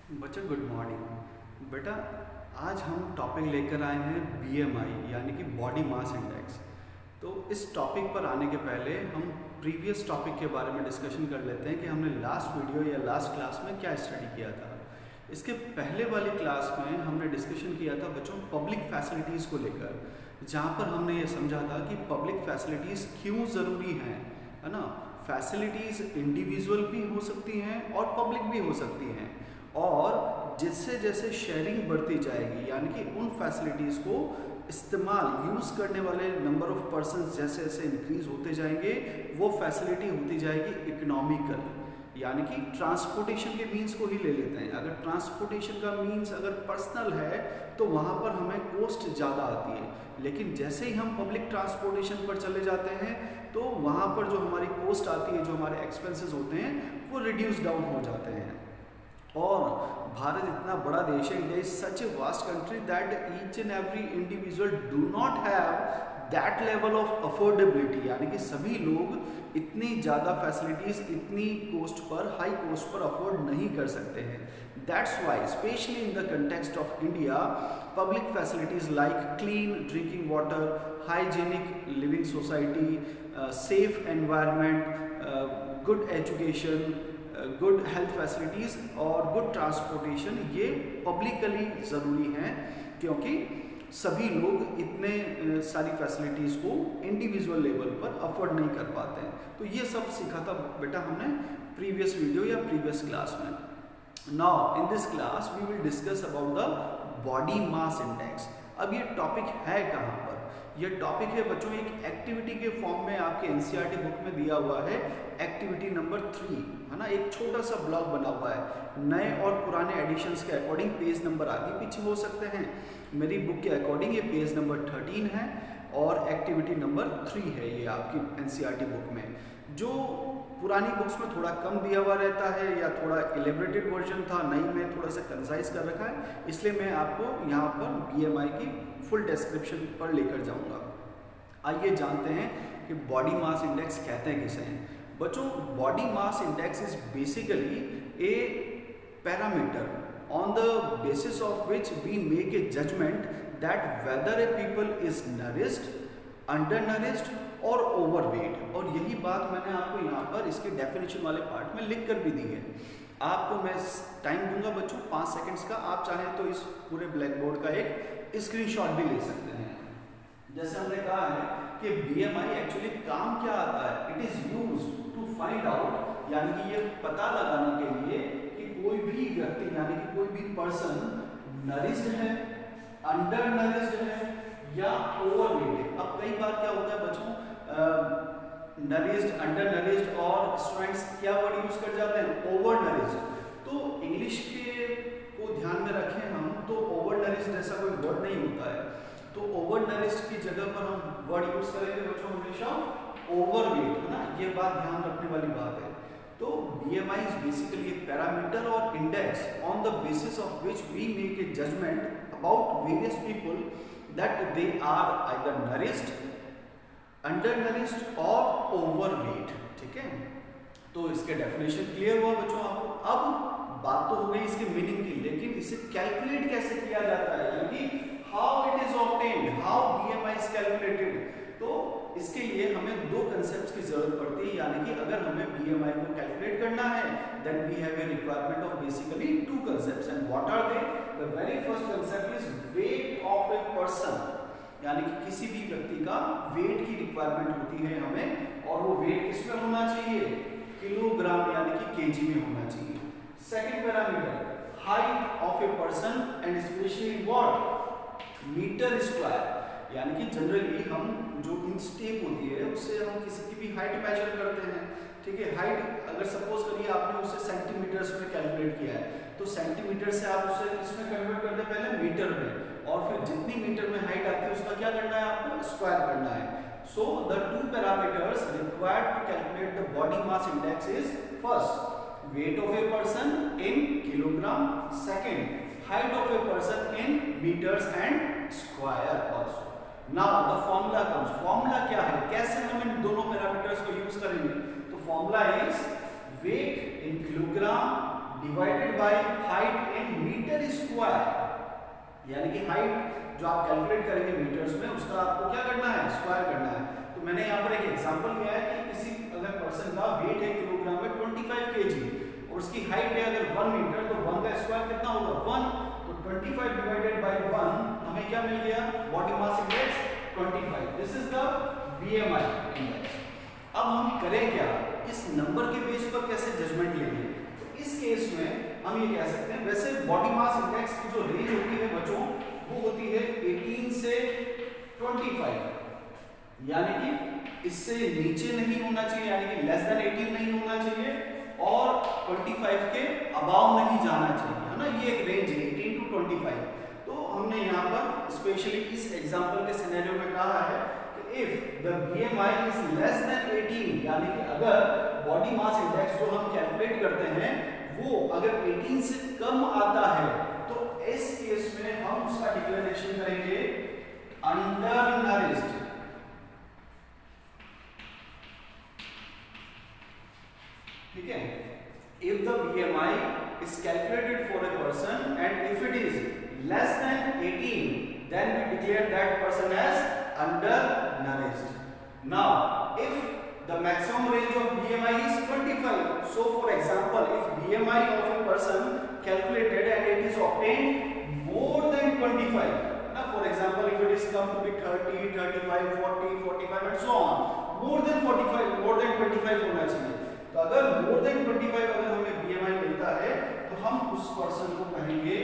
बच्चा good morning. बेटा आज हम टॉपिक लेकर आए हैं बीएमआई यानी कि बॉडी मास इंडेक्स। तो इस टॉपिक पर आने के पहले हम प्रीवियस टॉपिक के बारे में डिस्कशन कर लेते हैं कि हमने लास्ट वीडियो या लास्ट क्लास में क्या स्टडी किया था। इसके पहले वाली क्लास में हमने डिस्कशन किया था बच्चों पब्लिक फैसिलिटीज़ को लेकर, जहाँ पर हमने ये समझा था कि पब्लिक फैसिलिटीज़ क्यों ज़रूरी हैं, है ना। फैसिलिटीज़ इंडिविजुअल भी हो सकती हैं और पब्लिक भी हो सकती हैं, और जिससे जैसे शेयरिंग बढ़ती जाएगी यानी कि उन फैसिलिटीज़ को इस्तेमाल यूज़ करने वाले नंबर ऑफ पर्सन जैसे जैसे इंक्रीज होते जाएंगे, वो फैसिलिटी होती जाएगी इकोनॉमिकल, यानी कि ट्रांसपोर्टेशन के मीन्स को ही ले लेते हैं। अगर ट्रांसपोर्टेशन का मीन्स अगर पर्सनल है तो वहाँ पर हमें कॉस्ट ज़्यादा आती है, लेकिन जैसे ही हम पब्लिक ट्रांसपोर्टेशन पर चले जाते हैं तो वहाँ पर जो हमारी कॉस्ट आती है, जो हमारे एक्सपेंसेस होते हैं, वो रिड्यूस डाउन हो जाते हैं। और भारत इतना बड़ा देश है, India is such a vast country that each and every individual do not have that level of affordability, यानी कि सभी लोग इतनी ज़्यादा फैसिलिटीज़ इतनी cost per, high cost per afford नहीं कर सकते हैं। That's why specially in the context of India public facilities like clean drinking water, hygienic living society, safe environment, good education, good health facilities और good transportation, ये publicly ज़रूरी हैं, क्योंकि सभी लोग इतने सारी फैसिलिटीज़ को इंडिविजुअल लेवल पर अफोर्ड नहीं कर पाते हैं। तो ये सब सीखा था बेटा हमने प्रीवियस वीडियो या प्रीवियस क्लास में। Now in this class we will discuss about the body mass index. अब ये टॉपिक है कहाँ पर? ये टॉपिक है बच्चों एक एक्टिविटी के फॉर्म में आपके एनसीईआरटी बुक में दिया हुआ है, एक्टिविटी नंबर 3, है ना। एक छोटा सा ब्लॉक बना हुआ है, नए और पुराने एडिशंस के अकॉर्डिंग पेज नंबर आगे पीछे हो सकते हैं। मेरी बुक के अकॉर्डिंग ये पेज नंबर 13 है और एक्टिविटी नंबर 3 है ये आपकी एनसीईआरटी बुक में। जो पुरानी बुक्स में थोड़ा कम दिया हुआ रहता है या थोड़ा इलेबरेटेड वर्जन था, नई में थोड़ा सा कंसाइज कर रखा है, इसलिए मैं आपको यहाँ पर बीएमआई की फुल डिस्क्रिप्शन पर लेकर जाऊँगा। आइए जानते हैं कि बॉडी मास इंडेक्स कहते हैं किसे हैं। बच्चों body mass index is basically A parameter on the basis of which we make a judgment that whether a people is nourished, undernourished और overweight। और यही बात मैंने आपको यहाँ पर इसके डेफिनेशन वाले पार्ट में लिख कर भी दी है। आपको मैं टाइम दूंगा बच्चों 5 सेकंड्स का, आप चाहें तो इस पूरे ब्लैक बोर्ड का एक स्क्रीनशॉट भी ले सकते हैं। जैसे हमने कहा है कि बीएमआई एक्चुअली काम क्या आता है, it is used to find out, यानी कि ये पता लगाने के लिए कोई भी व्यक्ति यानी कि कोई भी पर्सन नरिश्ड है, अंडर नरिश्ड है या ओवरवेट है। अब कई बार क्या होता है बच्चों, नरिश्ड, अंडर नरिश्ड और स्टूडेंट्स क्या वर्ड यूज कर जाते हैं, ओवर नरिश्ड। तो इंग्लिश के को ध्यान में रखें हम, तो ओवर नरिश्ड ऐसा कोई वर्ड नहीं होता है। तो ओवर नरिश्ड की जगह पर हम वर्ड यूज करेंगे बच्चों हमेशा ओवरवेट, है ना। ये बात ध्यान रखने वाली बात है। तो BMI is basically a parameter or index on the basis of which we make a judgment about various people that they are either nourished, undernourished or overweight। ठीक है, तो इसके डेफिनेशन क्लियर हुआ बच्चों आपको। अब बात तो हो गई इसके मीनिंग की, लेकिन इसे कैलकुलेट कैसे किया जाता है, यानी how it is obtained, how BMI is calculated। तो इसके लिए हमें दो कंसेप्ट्स की जरूरत पड़ती है, यानी कि अगर हमें BMI को कैलकुलेट करना है then we have a requirement of basically two concepts, and what are they? The very first concept is weight of a person, यानी कि किसी भी व्यक्ति का वेट की रिक्वायरमेंट होती है हमें, और वो वेट किसमें होना चाहिए, किलोग्राम यानी कि केजी में होना चाहिए। Second parameter height of a person and specially what, metre square, यानी कि जनरली हम जो इंच टेप होती है उससे हम किसी की भी हाइट मेजर करते हैं। ठीक है, हाइट अगर सपोज करिए आपने उसे सेंटीमीटर्स में कैलकुलेट किया है, तो सेंटीमीटर से आप उसे इसमें कन्वर्ट कर दें पहले मीटर में, और फिर जितनी मीटर में हाइट आती है उसका क्या करना है, आपको स्क्वायर करना है। So the two parameters required to calculate the body mass index is first weight of a person in kilogram, second height of a person in metres and square also. Now the formula comes. Formula क्या है, कैसे हम इन दोनों parameters को use करेंगे? तो formula is weight in kilogram divided by height in square, यानी कि हाइट जो आप कैलकुलेट करेंगे मीटर्स में उसका आपको क्या करना है, स्क्वायर करना है। तो मैंने यहाँ पर एक एग्जांपल लिया है कि किसी अगर पर्सन का वेट है किलोग्राम में 25 kg और उसकी हाइट है अगर 1 मीटर, तो 1 का स्क्वायर कितना होगा 1, तो 25 डिवाइडेड बाय 1 हमें क्या मिल गया, body mass index 25। This is the BMI index. अब हम करें क्या, इस नंबर के बेस पर कैसे जजमेंट लेंगे। तो इस केस में हम ये कह सकते हैं, वैसे बॉडी मास इंडेक्स की जो रेंज होती है बच्चों वो होती है 18 से 25, यानी कि इससे नीचे नहीं होना चाहिए, यानी कि लेस देन 18 नहीं होना चाहिए और 25 के अबाव नहीं जाना चाहिए, है ना। ये एक रेंज है 18 टू 25। तो हमने यहाँ पर स्पेशली इस एग्जांपल के सिनेरियो में कहा है कि if the BMI is less than 18, यानी कि अगर बॉडी मास इंडेक्स जो हम कैलकुलेट करते हैं वो अगर 18 से कम आता है, तो इस केस में हम उसका डिक्लेरेशन करेंगे अंडर नरिश्ड। ठीक है, if the BMI is calculated for a person and if it is less than 18, then we declare that person as undernourished. Now, if the maximum range of BMI is 25, so for example, if BMI of a person calculated and it is obtained more than 25, now for example, if it is come to be 30, 35, 40, 45 and so on, more than 45, more than 25 होना चाहिए। तो अगर more than 25 अगर हमें BMI मिलता है तो हम उस पर्सन को कहेंगे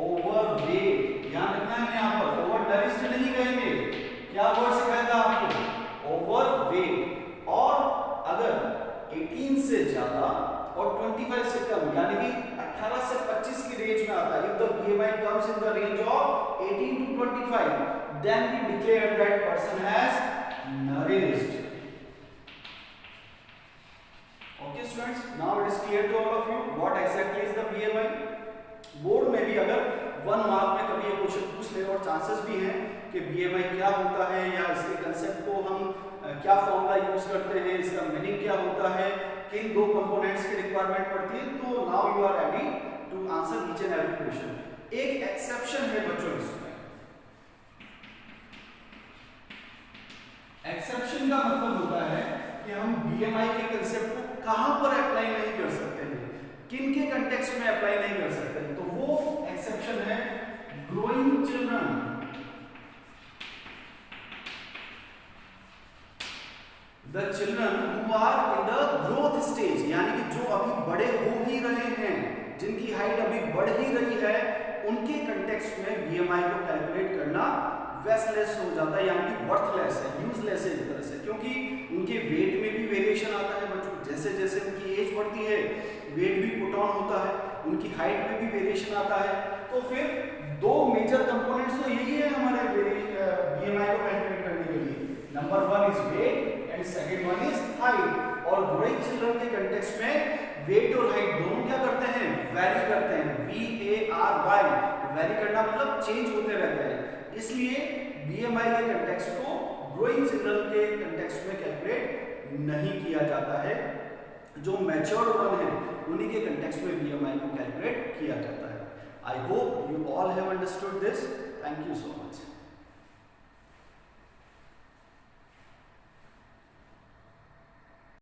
ओवरवेट। ध्यान रखना है यहाँ पर ओवर नरिश्ड नहीं कहेंगे, क्या वर्ड से कहेगा आपको ओवरवेट। और अगर 18 से ज्यादा और 25 से कम, यानी कि 18 से 25 की रेंज में आता है, if the BMI comes in the range of 18 to 25, then we declare that person has nourished. Okay students, now it is clear to all of you what exactly is the BMI. Board में भी अगर 1 mark में कभी ये question पूछ ले और chances भी हैं कि BMI क्या होता है या इसके कंसेप्ट को हम क्या फॉर्मूला यूज करते हैं, इसका मीनिंग क्या होता है, किन दो कंपोनेंट्स की रिक्वायरमेंट पड़ती है, तो now you are ready to answer each and every question. एक एक्सेप्शन है बच्चों इसमें। एक्सेप्शन का मतलब होता है कि हम BMI के कंसेप्ट को कहां पर अप्लाई नहीं कर सकते हैं, किन के कंटेक्स्ट में अप्लाई नहीं कर सकते हैं, तो वो एक्सेप्शन है growing children. The children who are in the growth stage, यानी कि जो अभी बड़े हो ही रहे हैं, जिनकी हाइट अभी बढ़ ही रही है, उनके कंटेक्स्ट में BMI को कैलकुलेट करना वेस्टलेस हो जाता है, यानी कि वर्थलेस है, यूजलेस है एक तरह से, क्योंकि उनके वेट में भी वेरिएशन आता है बच्चों। जैसे जैसे उनकी एज बढ़ती है वेट भी पुट ऑन होता है, उनकी हाइट में भी वेरिएशन आता है। तो फिर दो मेजर कंपोनेंट्स तो यही है हमारे BMI को कैलकुलेट करने के लिए, number 1 is weight and second one is height. और ग्रोइंग चिल्ड्रन के कंटेक्स्ट में वेट और हाइट दोनों क्या करते हैं, वेरी करते हैं, VARY। वेरी करना मतलब चेंज होते रहते हैं, इसलिए BMI के कंटेक्स्ट को ग्रोइंग चिल्ड्रन के कंटेक्स्ट में कैलकुलेट नहीं किया जाता है। जो मैच्योर्ड वन है उन्हीं के कंटेक्स्ट में BMI को कैलकुलेट किया जाता है। I hope you all have understood this. Thank you so much.